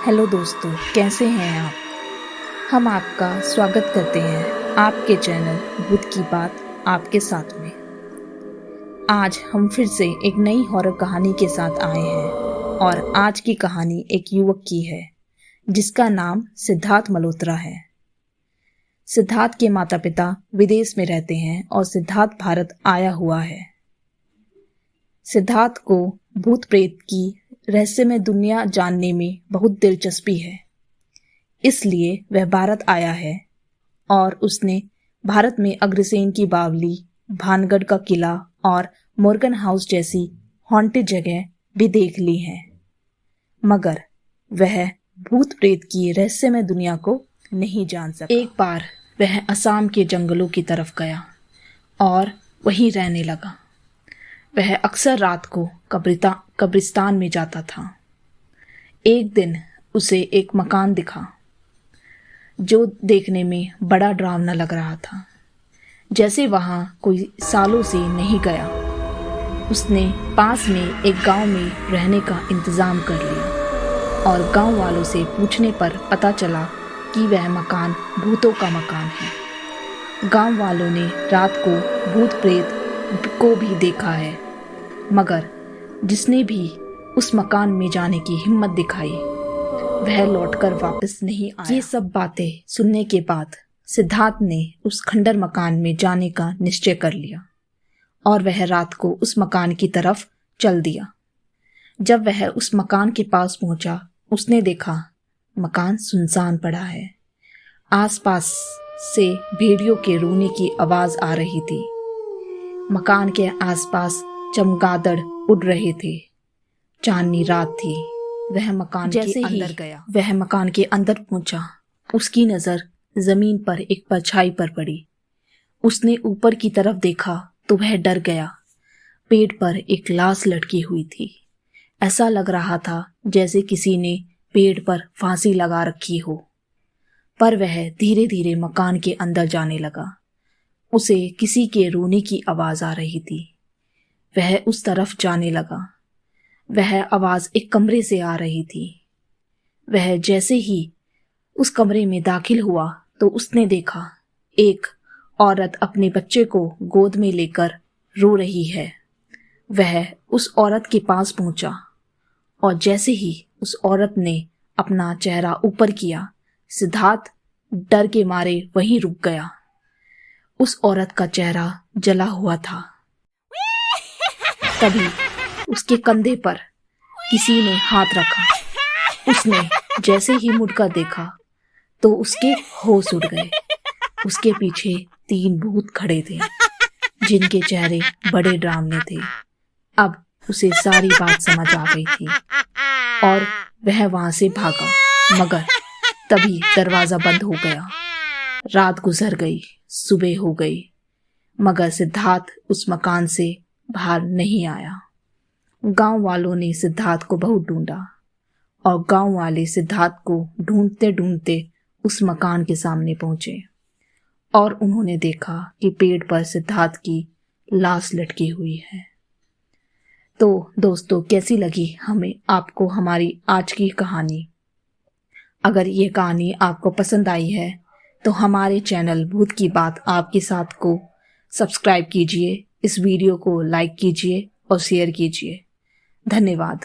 Hello दोस्तों, कैसे हैं आप। हम आपका स्वागत करते हैं आपके चैनल भूत की बात आपके साथ में। आज हम फिर से एक नई हॉरर कहानी के साथ आए हैं और आज की कहानी एक युवक की है जिसका नाम सिद्धार्थ मल्होत्रा है। सिद्धार्थ के माता पिता विदेश में रहते हैं और सिद्धार्थ भारत आया हुआ है। सिद्धार्थ को भूत प्रेत की रहस्यमय दुनिया जानने में बहुत दिलचस्पी है, इसलिए वह भारत आया है और उसने भारत में अग्रसेन की बावली, भानगढ़ का किला और मोर्गन हाउस जैसी हॉन्टेड जगह भी देख ली है, मगर वह भूत प्रेत की रहस्यमय दुनिया को नहीं जान सका। एक बार वह असम के जंगलों की तरफ गया और वहीं रहने लगा। वह अक्सर रात को कब्रिस्तान में जाता था। एक दिन उसे एक मकान दिखा जो देखने में बड़ा डरावना लग रहा था, जैसे वहां कोई सालों से नहीं गया। उसने पास में एक गांव में रहने का इंतजाम कर लिया और गांव वालों से पूछने पर पता चला कि वह मकान भूतों का मकान है। गांव वालों ने रात को भूत प्रेत को भी देखा है, मगर जिसने भी उस मकान में जाने की हिम्मत दिखाई वह लौटकर वापस नहीं आया। ये सब बातें सुनने के बाद सिद्धार्थ ने उस खंडर मकान में जाने का निश्चय कर लिया और वह रात को उस मकान की तरफ चल दिया। जब वह उस मकान के पास पहुंचा, उसने देखा मकान सुनसान पड़ा है। आसपास से भेड़ियों के रोने की आवाज आ रही थी। मकान के आसपास चमगादड़ उड़ रहे थे। चांदनी रात थी। वह मकान के अंदर गया। वह मकान के अंदर पहुंचा, उसकी नजर जमीन पर एक परछाई पर पड़ी। उसने ऊपर की तरफ देखा तो वह डर गया। पेड़ पर एक लाश लटकी हुई थी। ऐसा लग रहा था जैसे किसी ने पेड़ पर फांसी लगा रखी हो। पर वह धीरे धीरे मकान के अंदर जाने लगा। उसे किसी के रोने की आवाज आ रही थी। वह उस तरफ जाने लगा। वह आवाज एक कमरे से आ रही थी। वह जैसे ही उस कमरे में दाखिल हुआ तो उसने देखा एक औरत अपने बच्चे को गोद में लेकर रो रही है। वह उस औरत के पास पहुंचा और जैसे ही उस औरत ने अपना चेहरा ऊपर किया, सिद्धार्थ डर के मारे वहीं रुक गया। उस औरत का चेहरा जला हुआ था। तभी उसके कंधे पर किसी ने हाथ रखा। उसने जैसे ही मुड़कर देखा तो उसके होश उड़ गए। उसके पीछे 3 भूत खड़े थे जिनके चेहरे बड़े डरावने थे। अब उसे सारी बात समझ आ गई थी और वह वहां से भागा, मगर तभी दरवाजा बंद हो गया। रात गुजर गई, सुबह हो गई, मगर सिद्धार्थ उस मकान से बाहर नहीं आया। गांव वालों ने सिद्धार्थ को बहुत ढूंढा और गांव वाले सिद्धार्थ को ढूंढते ढूंढते उस मकान के सामने पहुंचे और उन्होंने देखा कि पेड़ पर सिद्धार्थ की लाश लटकी हुई है। तो दोस्तों, कैसी लगी हमें आपको हमारी आज की कहानी। अगर ये कहानी आपको पसंद आई है तो हमारे चैनल भूत की बात आपके साथ को सब्सक्राइब कीजिए, इस वीडियो को लाइक कीजिए और शेयर कीजिए। धन्यवाद।